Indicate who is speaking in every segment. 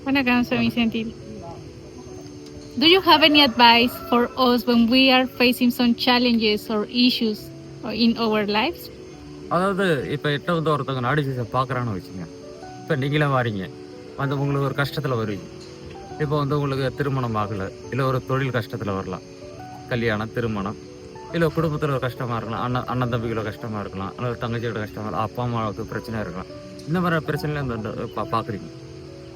Speaker 1: Vanakkam, Swami Senthil. Do you have any advice for us when we are facing some challenges or issues in our lives?
Speaker 2: அதாவது இப்போ எட்ட வந்து ஒருத்தவங்க நாடி ஜோசியம் பார்க்குறான்னு வச்சுங்க. இப்போ நீங்களே வாரீங்க. வந்து உங்களுக்கு ஒரு கஷ்டத்தில் வருவீங்க. இப்போ வந்து உங்களுக்கு திருமணம் ஆகலை, இல்லை ஒரு தொழில் கஷ்டத்தில் வரலாம். கல்யாணம், திருமணம், இல்லை குடும்பத்தில் ஒரு கஷ்டமாக இருக்கலாம், அண்ணன் அண்ணன் தம்பிகளோட கஷ்டமாக இருக்கலாம், அல்லது தங்கச்சியோட கஷ்டமாக இருக்கலாம், அப்பா அம்மாவுக்கு பிரச்சனையாக இருக்கலாம். இந்த மாதிரி பிரச்சனைலாம் இந்த பார்க்குறீங்க.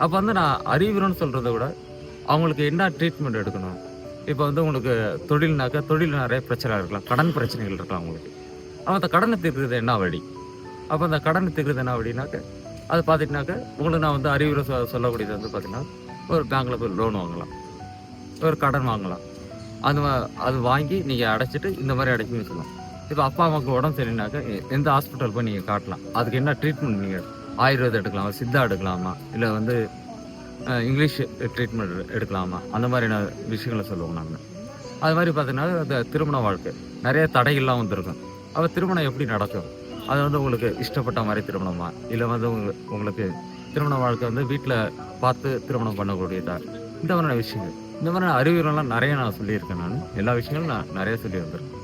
Speaker 2: அப்போ வந்து நான் அறிவுரைன்னு சொல்கிறத விட அவங்களுக்கு என்ன ட்ரீட்மெண்ட் எடுக்கணும். இப்போ வந்து உங்களுக்கு தொழில்னாக்கா தொழில் நிறைய பிரச்சனை இருக்கலாம், கடன் பிரச்சனைகள் இருக்கலாம் உங்களுக்கு. அப்போ அந்த கடனை தீர்க்கிறது என்ன வழி? அப்போ அந்த கடனை தீர்க்கிறது என்ன வழினாக்க அது பார்த்துட்டினாக்க உங்களுக்கு நான் வந்து அறிவுரை சொல்லக்கூடியது வந்து பார்த்தீங்கன்னா, ஒரு பேங்க்கில் போய் லோன் வாங்கலாம், ஒரு கடன் வாங்கலாம். அது வாங்கி நீங்கள் அடைச்சிட்டு இந்த மாதிரி அடைக்கணும்னு சொல்லலாம். இப்போ அப்பா அம்மாவுக்கு உடம்பு சரியினாக்க எந்த ஹாஸ்பிட்டல் போய் நீங்கள் காட்டலாம், அதுக்கு என்ன ட்ரீட்மெண்ட் நீங்கள் ஆயுர்வேதம் எடுக்கலாமா, சித்தா எடுக்கலாமா, இல்லை வந்து இங்கிலீஷ் ட்ரீட்மெண்ட் எடுக்கலாமா, அந்த மாதிரியான விஷயங்களை சொல்லுவோம் நாங்கள். அது மாதிரி பார்த்தீங்கன்னா இந்த திருமண வாழ்க்கை நிறைய தடைகள்லாம் வந்துருக்கும். அப்போ திருமணம் எப்படி நடக்கும்? அது வந்து உங்களுக்கு இஷ்டப்பட்ட மாதிரி திருமணமா, இல்லை வந்து உங்களுக்கு திருமண வாழ்க்கை வந்து வீட்டில் பார்த்து திருமணம் பண்ணக்கூடியதா, இந்த மாதிரியான விஷயங்கள், இந்த மாதிரியான அறிவுரைலாம் நிறைய நான் சொல்லியிருக்கேன். நான் எல்லா விஷயங்களும் நான் நிறைய சொல்லி வந்திருக்கேன்.